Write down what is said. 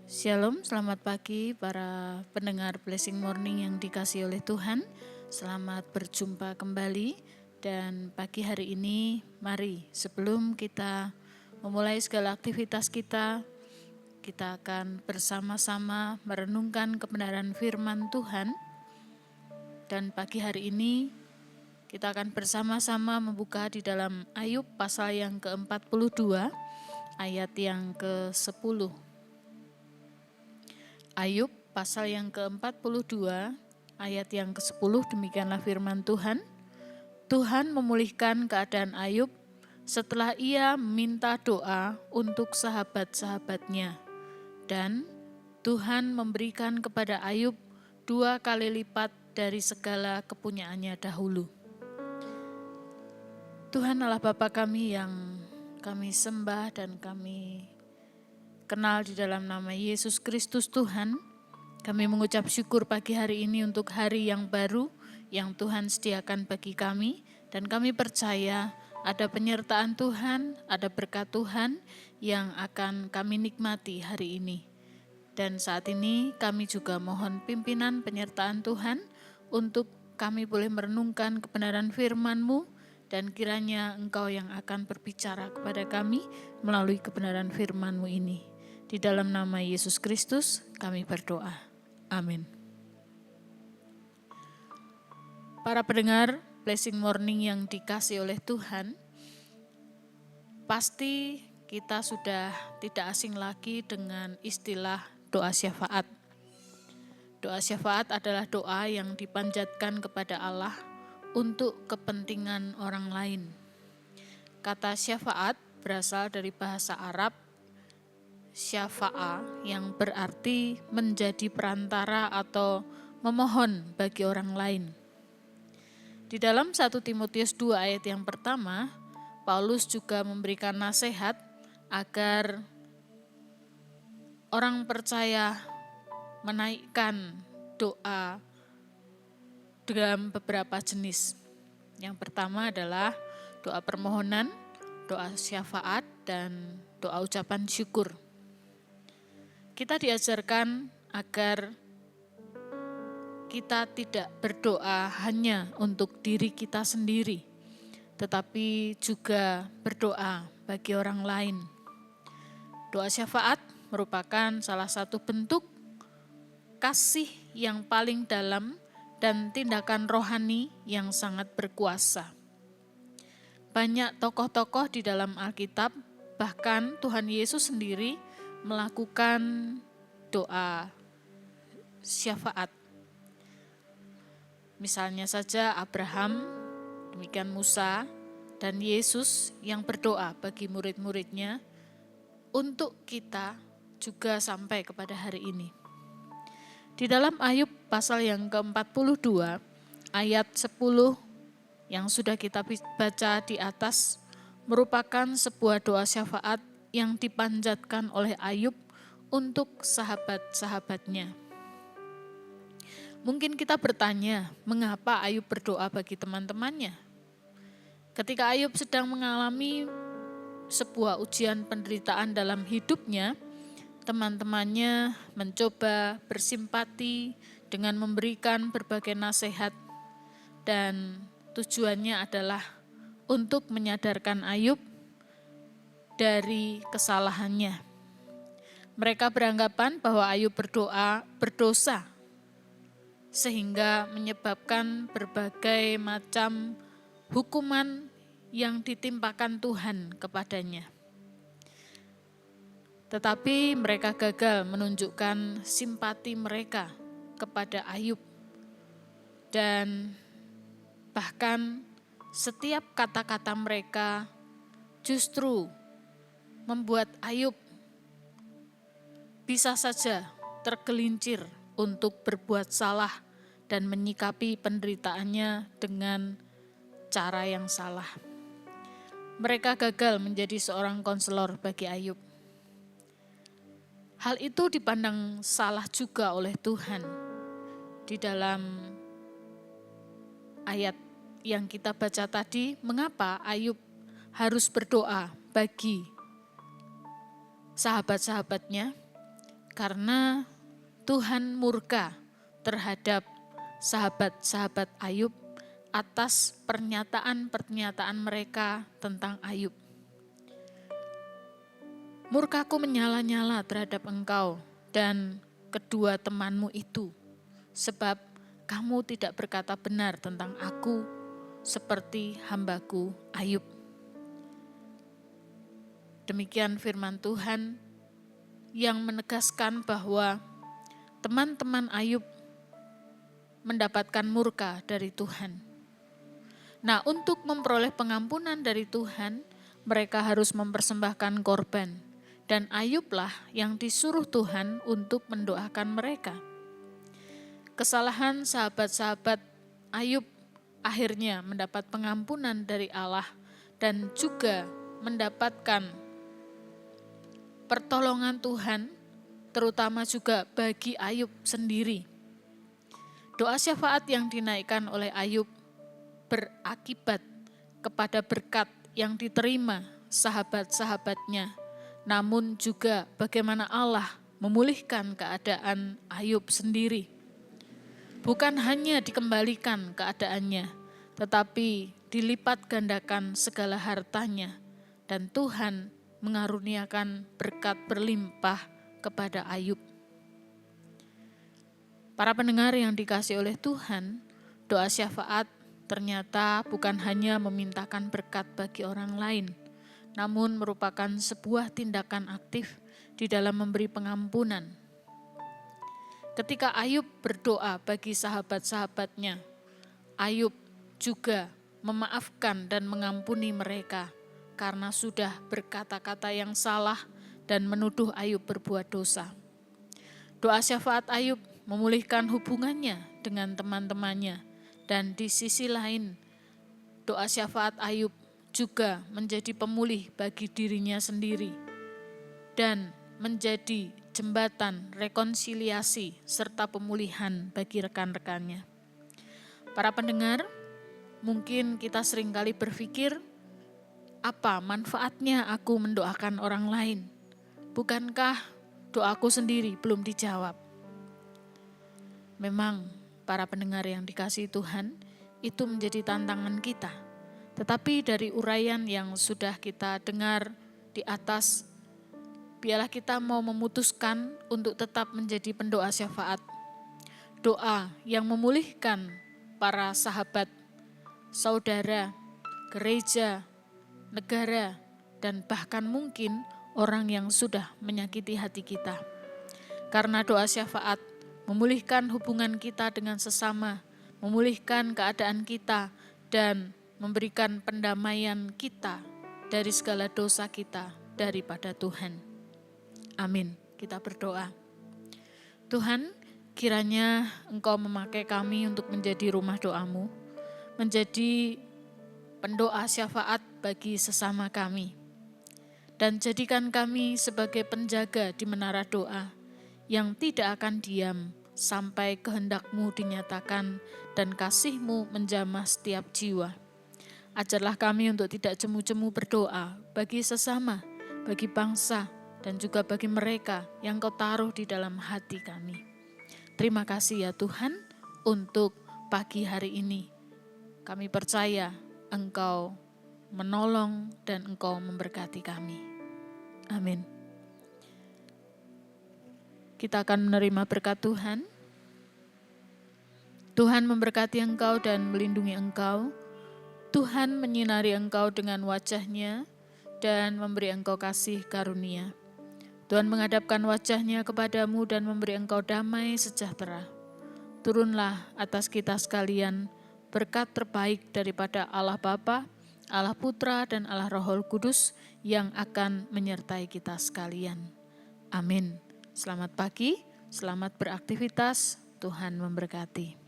Shalom, selamat pagi para pendengar Blessing Morning yang dikasihi oleh Tuhan. Selamat berjumpa kembali dan pagi hari ini mari sebelum kita memulai segala aktivitas kita akan bersama-sama merenungkan kebenaran firman Tuhan. Dan pagi hari ini kita akan bersama-sama membuka di dalam Ayub pasal yang ke-42 ayat yang ke-10. Ayub pasal yang ke-42 ayat yang ke-10, demikianlah firman Tuhan. Tuhan memulihkan keadaan Ayub setelah ia meminta doa untuk sahabat-sahabatnya. Dan Tuhan memberikan kepada Ayub 2 kali lipat dari segala kepunyaannya dahulu. Tuhan Allah Bapa kami yang kami sembah dan kami kenal di dalam nama Yesus Kristus Tuhan, kami mengucap syukur pagi hari ini untuk hari yang baru yang Tuhan sediakan bagi kami, dan kami percaya ada penyertaan Tuhan, ada berkat Tuhan yang akan kami nikmati hari ini. Dan saat ini kami juga mohon pimpinan penyertaan Tuhan untuk kami boleh merenungkan kebenaran firman-Mu, dan kiranya Engkau yang akan berbicara kepada kami melalui kebenaran firman-Mu ini. Di dalam nama Yesus Kristus kami berdoa. Amin. Para pendengar Blessing Morning yang dikasihi oleh Tuhan, pasti kita sudah tidak asing lagi dengan istilah doa syafaat. Doa syafaat adalah doa yang dipanjatkan kepada Allah untuk kepentingan orang lain. Kata syafaat berasal dari bahasa Arab syafa'a, yang berarti menjadi perantara atau memohon bagi orang lain. Di dalam 1 Timotius 2 ayat yang pertama, Paulus juga memberikan nasihat agar orang percaya menaikkan doa dalam beberapa jenis. Yang pertama adalah doa permohonan, doa syafaat, dan doa ucapan syukur. Kita diajarkan agar kita tidak berdoa hanya untuk diri kita sendiri, tetapi juga berdoa bagi orang lain. Doa syafaat merupakan salah satu bentuk kasih yang paling dalam dan tindakan rohani yang sangat berkuasa. Banyak tokoh-tokoh di dalam Alkitab, bahkan Tuhan Yesus sendiri melakukan doa syafaat. Misalnya saja Abraham, demikian Musa, dan Yesus yang berdoa bagi murid-muridnya, untuk kita juga sampai kepada hari ini. Di dalam Ayub pasal yang ke-42 ayat 10 yang sudah kita baca di atas merupakan sebuah doa syafaat yang dipanjatkan oleh Ayub untuk sahabat-sahabatnya. Mungkin kita bertanya, mengapa Ayub berdoa bagi teman-temannya? Ketika Ayub sedang mengalami sebuah ujian penderitaan dalam hidupnya, teman-temannya mencoba bersimpati dengan memberikan berbagai nasihat, dan tujuannya adalah untuk menyadarkan Ayub dari kesalahannya. Mereka beranggapan bahwa Ayub berdosa, sehingga menyebabkan berbagai macam hukuman yang ditimpakan Tuhan kepadanya. Tetapi mereka gagal menunjukkan simpati mereka kepada Ayub, dan bahkan setiap kata-kata mereka justru membuat Ayub bisa saja tergelincir untuk berbuat salah dan menyikapi penderitaannya dengan cara yang salah. Mereka gagal menjadi seorang konselor bagi Ayub. Hal itu dipandang salah juga oleh Tuhan. Di dalam ayat yang kita baca tadi, mengapa Ayub harus berdoa bagi sahabat-sahabatnya? karena Tuhan murka terhadap sahabat-sahabat Ayub atas pernyataan-pernyataan mereka tentang Ayub. Murkaku menyala-nyala terhadap engkau dan kedua temanmu itu, sebab kamu tidak berkata benar tentang aku seperti hambaku Ayub. Demikian firman Tuhan yang menegaskan bahwa teman-teman Ayub mendapatkan murka dari Tuhan. Nah, untuk memperoleh pengampunan dari Tuhan, mereka harus mempersembahkan korban. Dan Ayublah yang disuruh Tuhan untuk mendoakan mereka. Kesalahan sahabat-sahabat Ayub akhirnya mendapat pengampunan dari Allah dan juga mendapatkan pertolongan Tuhan, terutama juga bagi Ayub sendiri. Doa syafaat yang dinaikkan oleh Ayub berakibat kepada berkat yang diterima sahabat-sahabatnya, namun juga bagaimana Allah memulihkan keadaan Ayub sendiri. Bukan hanya dikembalikan keadaannya, tetapi dilipat gandakan segala hartanya, dan Tuhan mengaruniakan berkat berlimpah kepada Ayub. Para pendengar yang dikasihi oleh Tuhan, doa syafaat ternyata bukan hanya memintakan berkat bagi orang lain, namun merupakan sebuah tindakan aktif di dalam memberi pengampunan. Ketika Ayub berdoa bagi sahabat-sahabatnya, Ayub juga memaafkan dan mengampuni mereka karena sudah berkata-kata yang salah dan menuduh Ayub berbuat dosa. Doa syafaat Ayub memulihkan hubungannya dengan teman-temannya, dan di sisi lain, doa syafaat Ayub juga menjadi pemulih bagi dirinya sendiri dan menjadi jembatan rekonsiliasi serta pemulihan bagi rekan-rekannya. Para pendengar, mungkin kita seringkali berpikir, apa manfaatnya aku mendoakan orang lain? Bukankah doaku sendiri belum dijawab? Memang para pendengar yang dikasihi Tuhan, itu menjadi tantangan kita. Tetapi dari uraian yang sudah kita dengar di atas, biarlah kita mau memutuskan untuk tetap menjadi pendoa syafaat. Doa yang memulihkan para sahabat, saudara, gereja, negara, dan bahkan mungkin orang yang sudah menyakiti hati kita. Karena doa syafaat memulihkan hubungan kita dengan sesama, memulihkan keadaan kita, dan memberikan pendamaian kita dari segala dosa kita daripada Tuhan. Amin. Kita berdoa. Tuhan, kiranya Engkau memakai kami untuk menjadi rumah doa-Mu, menjadi pendoa syafaat bagi sesama kami, dan jadikan kami sebagai penjaga di menara doa yang tidak akan diam sampai kehendak-Mu dinyatakan dan kasih-Mu menjamah setiap jiwa. Ajarlah kami untuk tidak jemu-jemu berdoa bagi sesama, bagi bangsa, dan juga bagi mereka yang Kau taruh di dalam hati kami. Terima kasih ya Tuhan untuk pagi hari ini. Kami percaya Engkau menolong dan Engkau memberkati kami. Amin. Kita akan menerima berkat Tuhan. Tuhan memberkati engkau dan melindungi engkau. Tuhan menyinari engkau dengan wajah-Nya dan memberi engkau kasih karunia. Tuhan menghadapkan wajah-Nya kepadamu dan memberi engkau damai sejahtera. Turunlah atas kita sekalian berkat terbaik daripada Allah Bapa, Allah Putra, dan Allah Roh Kudus yang akan menyertai kita sekalian. Amin. Selamat pagi, selamat beraktivitas, Tuhan memberkati.